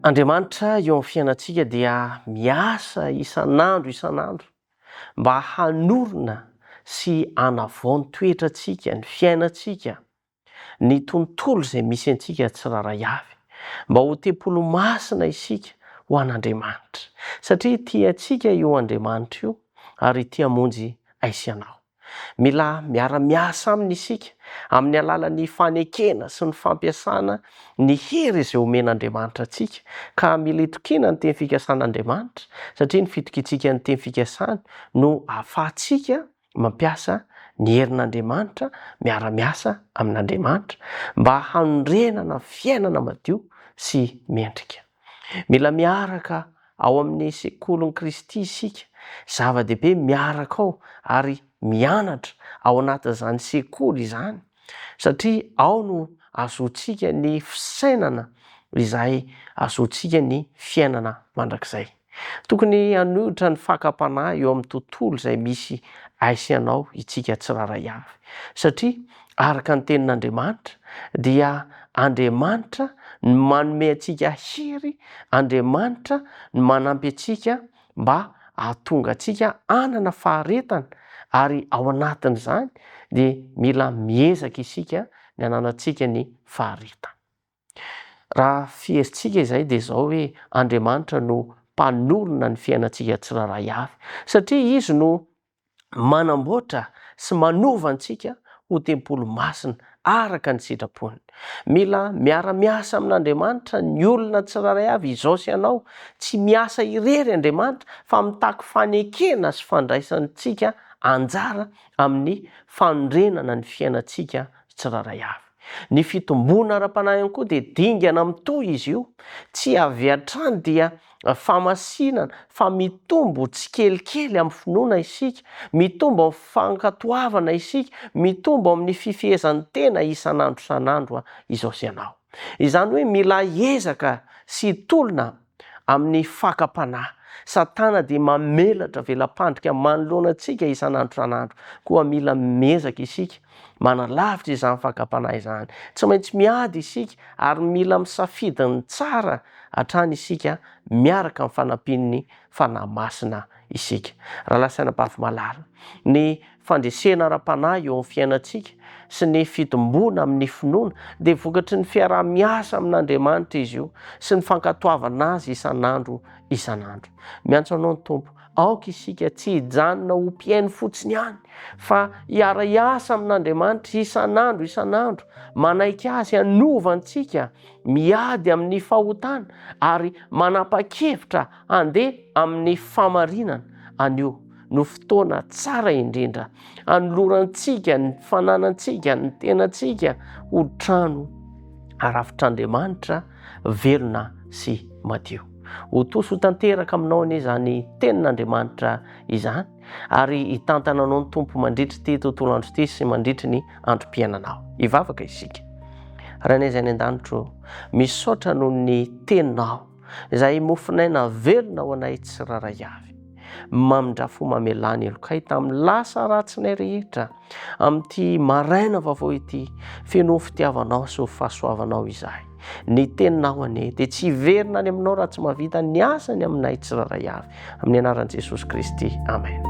Andriamanitra eo amin'ny fiainantsika dia miasa isan'andro mba hanorona sy hanavaony toetrantsika, ny fiainantsika, ny tontolo izay misy antsika tsiraray avy, mba ho tempolo masina isika ho an'Andriamanitra. Satria tia antsika io Andriamanitra io ary tia hamonjy aisanao. Mila miara-miasa aminy isika amin'ny alalan'ny fanekena sy ny fampiasana ny hery izay omen'Andriamanitra antsika, ka mila itokina ny teny fikasan'Andriamanitra satria ny fitokintsika ny teny fikasany no ahafahantsika mampiasa ny herin'Andriamanitra, miara-miasa amin'Andriamanitra mba hanorenana fiainana madio sy mendrika. Mila miaraka ao amin'ny sekolin'i Kristy isika, zava-dehibe miaraka ao ary mianatra ao anatin'izany sekoly izany, satria ao no ahazoantsika ny fisainana izay ahazoantsika ny fiainana mandrakizay. Tokony hanohitra ny fakam-panahy eo amin'ny tontolo izay misy aisanao itsika tsiraray avy, satria araka ny tenin'Andriamanitra dia Andriamanitra ny manome antsika hery, Andriamanitra ny manampy antsika mba hahatonga antsika hanana faharetana, ary ao anatin'izany dia mila miezaka isika ny hananantsika ny faharetana. Raha fihesitsika izay dia izao hoe Andriamanitra no mpanorona ny fiainantsika tsiraray avy, satria izy no manamboatra sy manova antsika ho tempolo masina araka ny sitrapony. Mila miara-miasa amin'Andriamanitra ny olona tsiraray avy, izao sy ianao. Tsy miasa irery Andriamanitra fa mitaky fanekena sy fandraisantsika anjara amin'ny fanorenana ny fiainantsika tsiraray avy. Ny fitombona ara-panahy ihany koa dia dingana mitohy izy io, tsy avy hatrany dia famasinana fa mitombo tsy kelikely amin'ny finoana isika, mitombo amin'ny fankatoavana isika, mitombo amin'ny fifehezan'ny tena isan'andro izao sy ianao. Izany hoe mila ezaka sy tolona amin'ny fakam-panahy. Satana dia mamelatra velam-pandrika manoloana antsika isan'andro, koa mila miezaka isika manalavitra izany fakam-panahy izany. Tsy maintsy miady isika ary mila misafidy ny tsara hatrany isika miaraka amin'ny fanampin'ny fanahy masina isika. Raha lasaina-bavy malala, ny fandresena ara-panahy eo amin'ny fiainantsika sy ny fitombona amin'ny finoana dia vokatry ny fiaraha-miasa amin'Andriamanitra izy io sy ny fankatoavana azy isan'andro. Miantso anao ny Tompo, aoka isika tsy hijanona ho mpiaino fotsiny ihany fa hiara-hiasa amin'Andriamanitra isan'andro, manaiky azy hanova antsika miady amin'ny fahotana ary manapa-kevitra handeha amin'ny famarinana. Anio no fotoana tsara indrindra hanolorantsika ny fananantsika, ny tenantsika ho trano arafitr'Andriamanitra velona sy madio. Ho toso ho tanteraka aminao izany tenin'Andriamanitra izany, ary hitantana anao ny Tompo mandritry ity tontolo andro ity sy mandritry ny androm-piainanao. Hivavaka isika. Ranay izay any an-danitro, misaotra noho ny teninao izay mofinaina velona ho anay tsiraray avy. Mamindrafo mamelany elokay tamin'ny lasa ratsinay rehetra amin'ity maraina vaovao ity, feno fitiavanao sy fahasoavanao izahay. Ny teninao anie dia tsy hiverina any aminao raha tsy mahavita ny asany aminay tsiraray avy. Amin'ny anaran'i Jesosy Kristy. Amen.